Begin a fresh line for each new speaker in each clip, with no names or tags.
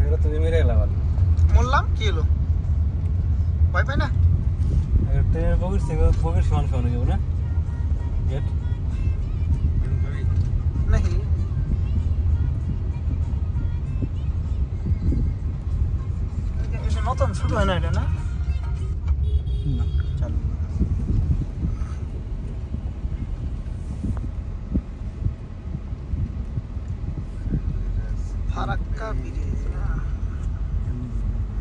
এটা তুমি মেরে গেলা আবার
বললাম কি হলো ভয় পাই না
ট্রেনের পকেট সমান সমান হয়ে যাবো না গেট
নাকি এটা নতুন শুরু হয় না এটা না চলো ফারাক্কা ব্রিজ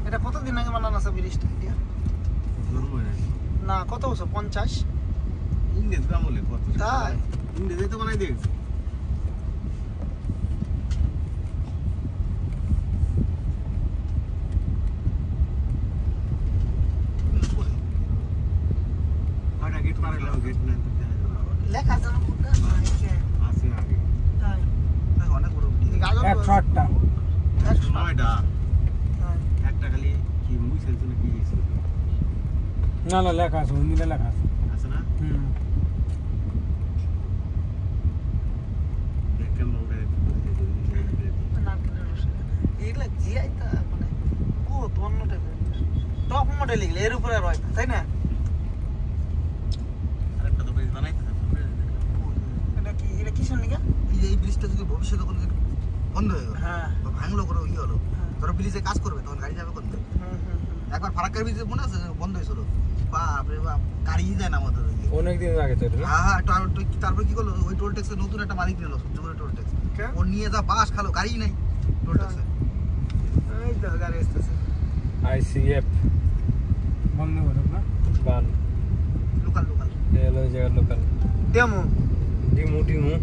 এটা কতদিন আগে বানানো আছে ব্রিজটা দিয়া না কত বছর 50
ইংরেজ আমলে কত
তাই
ইংরেজই তো বানাই দিয়েছে আটা গেট মারলে গেট না
লেখা আছে না কোনটা
আছে আগে
তাই
অনেক বড়
এক শটটা
9টা একটা খালি কি মুইছেল তো নাকি
না না লেখা আছে হিন্দিতে লেখা আছে
আছে না দেখেন মোড়ে
এগুলা জিআই তা মানে ও তো অন্য টাইপের টপ মডেল এগুলো এর উপরে রয় তাই না
আরেকটা তো ব্রিজ বানাইতে
এটা কিসের নিকা
এই ব্রিজটা যদি ভবিষ্যতে কোনো বন্ধ হয়ে গেল
হ্যাঁ
ভাঙলো করে ইয়ে হলো ধরো ব্রিজে কাজ করবে তখন গাড়ি যাবে কোন একবার ফারাক্কার ব্রিজে মনে আছে বন্ধ হয়েছিল বাপরে বাপ গাড়ি যায় না আমাদের
অনেকদিন আগে তো এটা না
হ্যাঁ তারপর কি করলো ওই টোল ট্যাক্সের নতুন একটা মালিক নিল সহ্য করে টোল ট্যাক্স ও নিয়ে যা বাস খালো গাড়ি নাই টোল ট্যাক্সে
এই তো গাড়ি আসতেছে
আইসিএফ বন্ধ করো না বান
লোকাল
এলো জায়গা লোকাল
ডেমো
ডিমু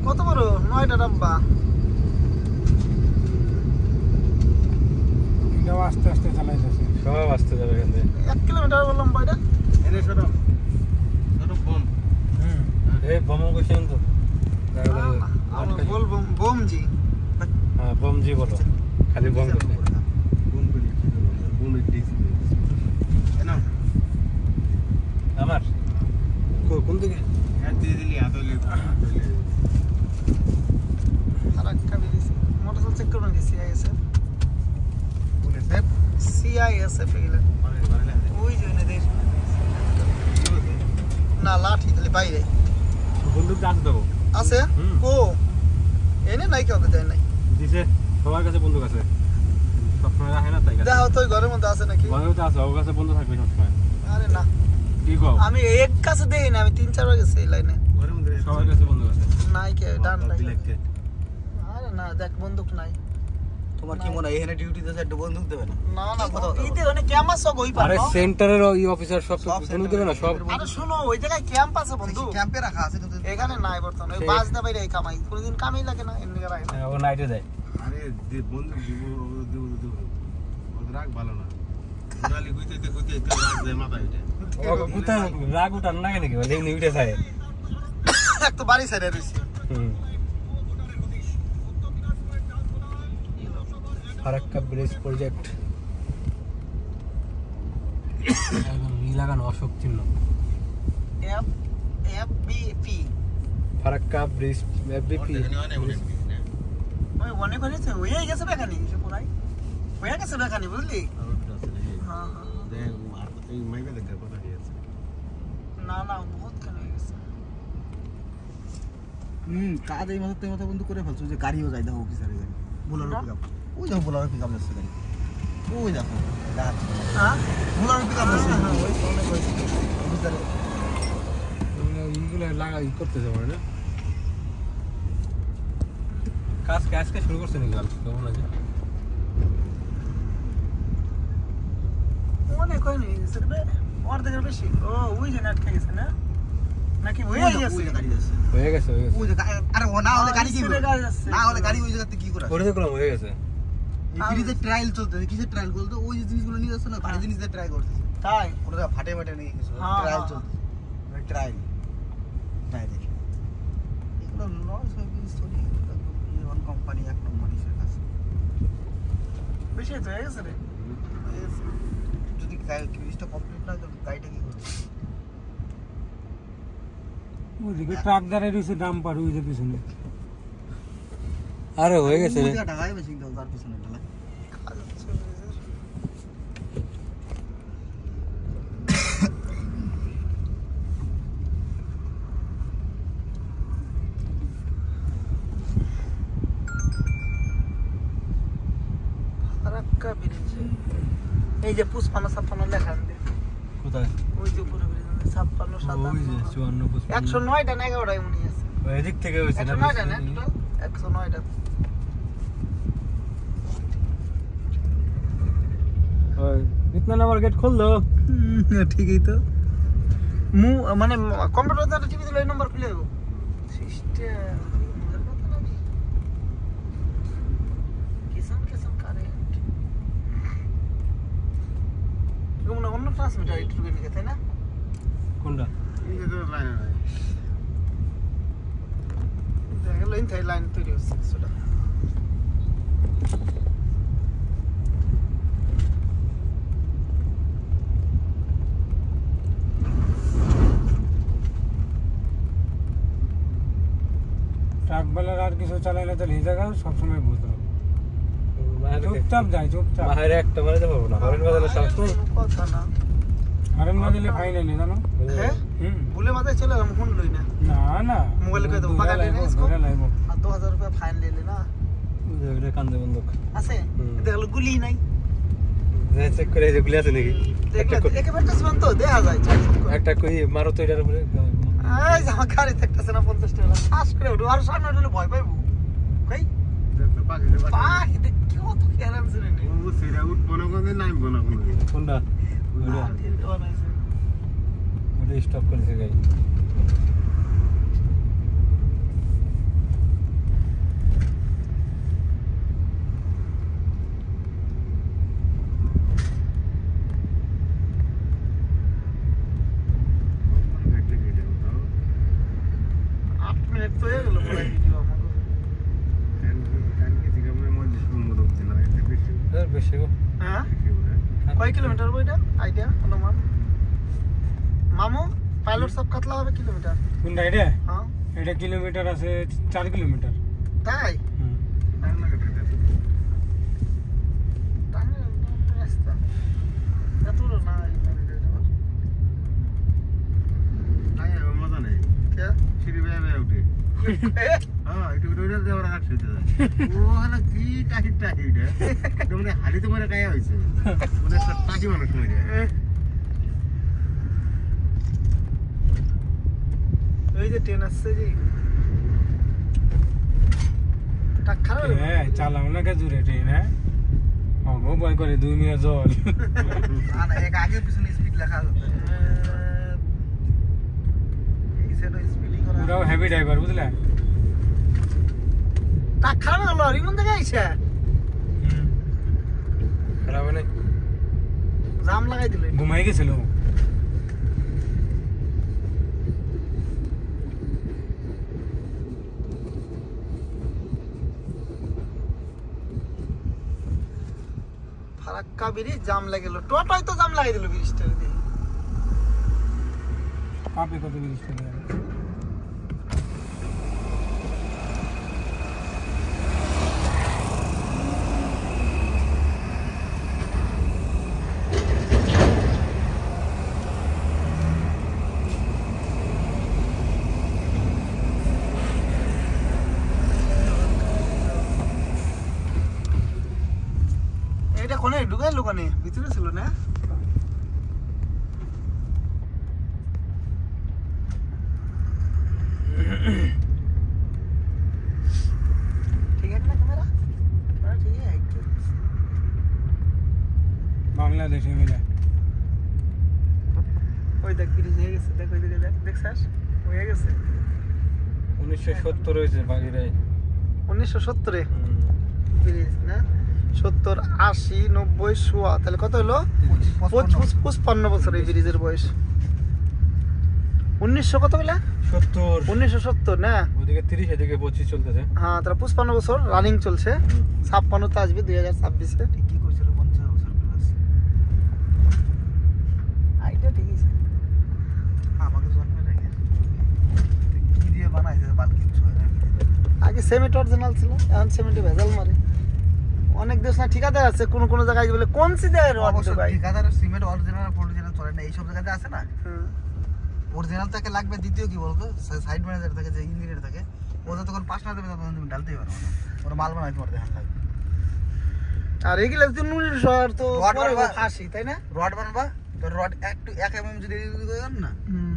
কত বড় 9টা ডাব্বা
এটাও আস্তে আস্তে চালাইতেছে সব আস্তে যাবে এখান থেকে
1 কিলোমিটার বললাম বাইরে
এনে ছোট বম
এই বমও কইছেন তো
আমরা বলবো বোমজি
হ্যাঁ বমজি বলো খালি বম করতে
বম করি বম ডিসি এনা
আমার কোন দিকে
হ্যাঁ দিয়ে দিলি আদলে
ফারাক্কা ব্রিজ মোটরসাইকেল চেক করবেন সিআইএসএফ সিআইএসএফ এগুলো ওই যে এনে দেশ না লাঠি তাহলে বাইরে
বন্দুক দাঁত দেবো
আছে কো এনে নাই কাউকে দেয় নাই
দিছে সবার কাছে বন্দুক আছে সবসময় রাখে না তাই
দেখো তো ঘরের মধ্যে আছে নাকি
ঘরের মধ্যে আছে ওর কাছে বন্ধ থাকবে সবসময়
আরে না
কি কও
আমি এক কাছে দেই না আমি 3-4 বার গেছি এই লাইনে
ঘরের মধ্যে
সবার কাছে বন্দুক আছে
নাই কে ডান নাই
বিলেকে
আরে না দেখ বন্দুক নাই
তোমার কি মনে হয় এখানে ডিউটিতে একটা বন্দুক দেবে না
না না ইতে মানে ক্যাম্প আছে গই
আরে
পারো
সেন্টারের ওই অফিসার সব বন্দুক দেবে না সব
আরে শুনো ওই জায়গায় ক্যাম্প আছে বন্ধু
ক্যাম্পে রাখা আছে কিন্তু
এখানে নাই বর্তমানে ওই বাস দা বাইরে কামাই কোনদিন কামাই লাগে না এমনি রাখে না
ও নাইটে দেয়
আরে বন্ধু দিব ওদের রাগ ভালো না গালি কইতে রাগ যায় মাথা উঠে
ও গুতা রাগ উঠান না নাকি বলে এমনি উঠে যায়
এক তো বাড়ি সাইডে রইছি
ফারাক্কা ব্রিজ প্রজেক্ট একদম লাগানো অশোক চিহ্ন
এফবিপি
ফারাক্কা ব্রিজ এফবিপি
ওই অনেক হয়েছে হয়ে গেছে বেকানি সে পুরাই হয়ে গেছে বেকানি বুঝলি হ্যাঁ হ্যাঁ
এই মাইবে দেখা কথা দিয়েছে
না না বহুত কেন হয়ে গেছে
কাজ এই মাথা বন্ধ করে ফেলছো যে গাড়িও যায় দেখো অফিসারের গাড়ি বোলারো পিকআপ ওই দেখো বোলারো পিকআপ যাচ্ছে গাড়ি ওই দেখো
হ্যাঁ
বোলারো পিকআপ যাচ্ছে
ওই অনেক হয়েছে
অফিসারে
এইগুলো লাগাই করতে যাবো না কাজ শুরু করছে নাকি কেমন আছে
অনেক হয়নি সেটা অর্ধেকের বেশি ও ওই যে আটকে গেছে না নাকি হয়ে গেছে
গাড়ি যাচ্ছে
হয়ে গেছে
ওই যে আরে ও না হলে গাড়ি কি
স্পিডে গাড়ি যাচ্ছে
না হলে গাড়ি ওই জায়গাতে কি করে
করে দেখলাম হয়ে গেছে
এই ব্রিজের ট্রায়াল চলতেছে কিসের ট্রায়াল বলতো ওই যে জিনিসগুলো নিয়ে যাচ্ছে না ভারী জিনিসের ট্রাই করতেছে
তাই
কোনো জায়গা ফাটে নিয়ে কিছু
হ্যাঁ,
ট্রায়াল
হ্যাঁ,
চলতেছে ট্রায়াল ডাইরেক্ট এগুলো লস হয়ে গেছে অন কোম্পানি এক নম্বর হিসেবে কাছে
বেশি তো হয়ে গেছে রে
যদি ব্রিজটা কমপ্লিট না তো গাড়িটা কি করবে
ওইদিকে ট্রাক দাঁড়ায় রয়েছে ডাম্পার ওই যে পিছনে আরে হয়ে গেছে রে
ঢাকায় বেশি দাও তার পিছনে ঢালা
ফারাক্কা ব্রিজ এই যে 55-56 লেখা আছে
কোথায়
ওই যে উপরে ব্রিজ 56
ওই যে 54
109 টা না 11টাই মনে আছে
ওই দিক থেকে হইছে না
109 টা না টোটাল 109 টা
ওই कितना नंबर गेट खोल दो
ঠিকই তো মানে কম্পিউটার টিভি দিলে এই নম্বর খুলে দেবো সিস্টেম কিসম কারেন্ট এগুলো অন্য ট্রান্সমিটার একটু নিয়ে তাই না
কোনটা
এই যে লাইন নাই
দেখা লাইন তাই লাইন তৈরি হচ্ছে সেটা
ट्रक वाला रात किसी चलाइले तो ले जाएगा सब समय बोल रहा चुपचाप जाए चुपचाप
बाहर একটা মানে যাব না হরেন বাজালে সব
কথা না
हरन बदले फाइन ले जानो
হ্যাঁ ভুলে মাথায় চলে গেলাম ফোন লই না
ना ना
মোবাইল করে দেবো বাগালে না इसको
लाइबो
আর 2000 টাকা ফাইন লেলে না
ওরে কান্দে বন্ধক
আছে দেখলো গুলি নাই
যে চেক করে যে গুলি আছে নাকি
একেবারে সমান তো দেখা যায়
একটা কই মারো তো এটার উপরে
এই জামা গাড়ি থাকতেছে না 50 টাকা শ্বাস করে উঠো আর সামনে উঠলে ভয় পাইবো কই
দেখতে পাখি
পাখি দেখ কি কত খেলাম শুনে নেই
ও সেরা উঠ মনে করে নাই মনে করে
কোনটা ওটা স্টপ করেছে গাড়ি
দেখতে গেলে তো
8 মিনিট তো হয়ে গেল পুরো ভিডিও আমাকে
টানকে জিগামে মধ্যে সুন্দর হচ্ছে না এতে বেশি
বেশি গো
হ্যাঁ
বেশি বলে
কয় কিলোমিটার বইটা আইডিয়া অনুমান মামু পাইলট সব কাটলা হবে কিলোমিটার
কোনটা এটা
হ্যাঁ
এটা কিলোমিটার আছে 4 কিলোমিটার
তাই
টাইম লাগে তো
টানে রাস্তা এত না
তাই মজা নেই
কে
সিঁড়ি বেয়ে বেয়ে উঠে হ্যাঁ একটু উঠে যাওয়ার আগে শুতে যায় ও হলো কি টাহিটা হিটা এটা মানে হালি তো মানে কায়া হইছে মানে টাকি মানুষ মরে
ওই যে ট্রেন আসছে যে টাকা
এ চালাও না কে জুরে ট্রেন হ্যাঁ ওগো বয় করে 2 মিনিট জল
না এক আগে পিছনে স্পিড লেখা আছে
এই সেটা স্পিডিং করা
পুরো হেভি ড্রাইভার বুঝলা
টাকা হলো রিমন থেকে আইছে
খারাপ না
জাম লাগাই দিল
ঘুমাই গেছিল
ফারাক্কা ব্রিজ জাম লাগিল টোটোই তো জাম লাগাই দিল ব্রিজটার দিয়ে
পাপে কত জিনিস চলে
এটা কোনে ঢুকাইলো কোনে ভিতরে ছিল না ঠিক আছে না ক্যামেরা ঠিক আছে
বাংলাদেশে মিলে
ওই দেখ ব্রিজ হয়ে গেছে দেখ ওই দিকে দেখ দেখছাস হয়ে গেছে
1970 হইছে বাগিরাই
1970 এ ব্রিজ না 70 80 90 100 তাহলে কত হলো 55 বছর এই ব্রিজের বয়স 1900 কত হলো
70
1970 না
ওদিকে 30 এদিকে 25 চলতেছে
হ্যাঁ তাহলে 55 বছর রানিং চলছে 56 তে আসবে 2026 এ
কি কইছিল 50 বছর প্লাস
আইটা ঠিক আছে
আমাকে জন্মে লাগে কি দিয়ে বানাইছে বালকি ছয়
আগে সিমেন্ট অরিজিনাল ছিল এখন সিমেন্টে ভেজাল মারে অনেক দেশ না ঠিকাদার আছে কোন কোন জায়গায় বলে কোন সিদের রড
অবশ্য
ভাই
ঠিকাদার সিমেন্ট অরিজিনাল অরিজিনাল চলে না এই সব জায়গাতে আছে না
হুম।
অরিজিনাল তাকে লাগবে দ্বিতীয় কি বলতো সাইড ম্যানেজার থাকে যে ইঞ্জিনিয়ার থাকে ও যতক্ষণ পাস না দেবে ততক্ষণ তুমি ঢালতেই পারো না ওরা মাল বানাইতে পারতে হান লাগবে
আর এগুলা তো 1900 আর তো
রড
পরে
বানবা।
ফাঁসি তাই না?
রড বানবা তোর রড একটু 1 mm যদি এদিক ওদিক করেন না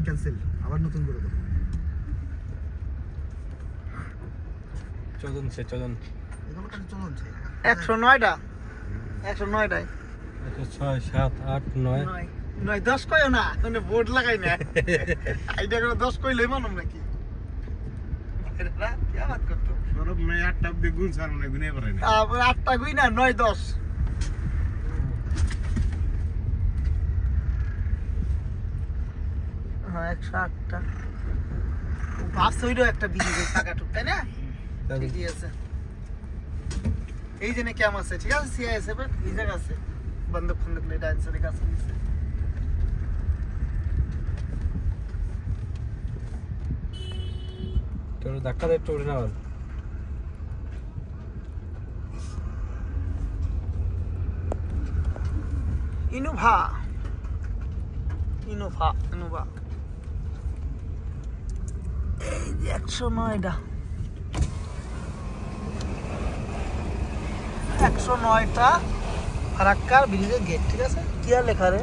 ক্যান্সেল আবার নতুন করে দেবো
চলন
এগুলো কাছে চলছে
109টা 109টাই
6 7 8 9
9 10 কইও না মানে বোর্ড লাগাই না আইডিয়া করে 10 কইলেই মানুম নাকি এরা কি বাত করতো
সৌরভ মেয়ে 8টা অব্দি গুণ ছাড় মানে গুনে পারে না
তারপরে 8টা কই না 9 10 হ্যাঁ 108টা ভাবছ ওইরো একটা ব্রিজের টাকাটুক তাই না ঠিকই আছে এই জন্য কেমন আছে ঠিক আছে সিআইএস এর এই জায়গা আছে বন্দুক ফন্দুক নিয়ে ডান্সারের কাছে নিছে
তোর ধাক্কা দে একটু উঠে না বল
ইনোভা এই যে 109টা 109টা ফারাক্কার ব্রিজের গেট ঠিক আছে কি আর লেখা রে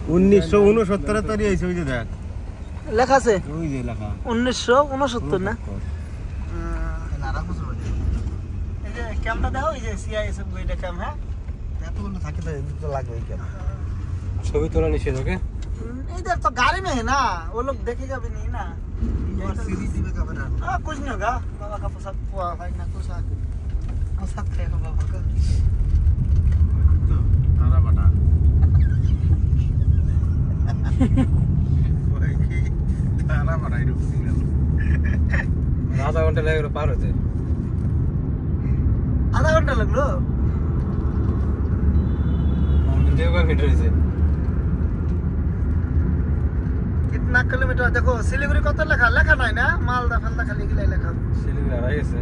1969 তৈরি হয়েছে ওই যে দেখ
লেখা আছে
ওই যে লেখা
1969 না
নারা বছর হয়ে
এই যে ক্যামটা দেখো এই যে সিআইএসএফ গইটা ক্যাম হ্যাঁ
এতগুলো থাকে তো লাগবে এই কেন
ছবি তোলা নিষেধ ওকে
इधर तो गाड़ी में है ना वो लोग देखेगा भी नहीं ना
और सीरीज में कैमरा
हाँ कुछ नहीं होगा बाबा का पोशाक हुआ भाई ना कुछ पोशाक है बाबा का
তো তারা বাটা ওই কি তারা বাটা এরকম সিগন্যাল
আধা ঘন্টা লেগে গেল পার হতে
आधा घंटा लगलो
देवगा मीटर से
कितना किलोमीटर देखो सिलीगुड़ी कत लेखा लेखा नहीं ना मालदा फालदा खाली गिलाई लेखा
শিলিগুড়ি আর গেছে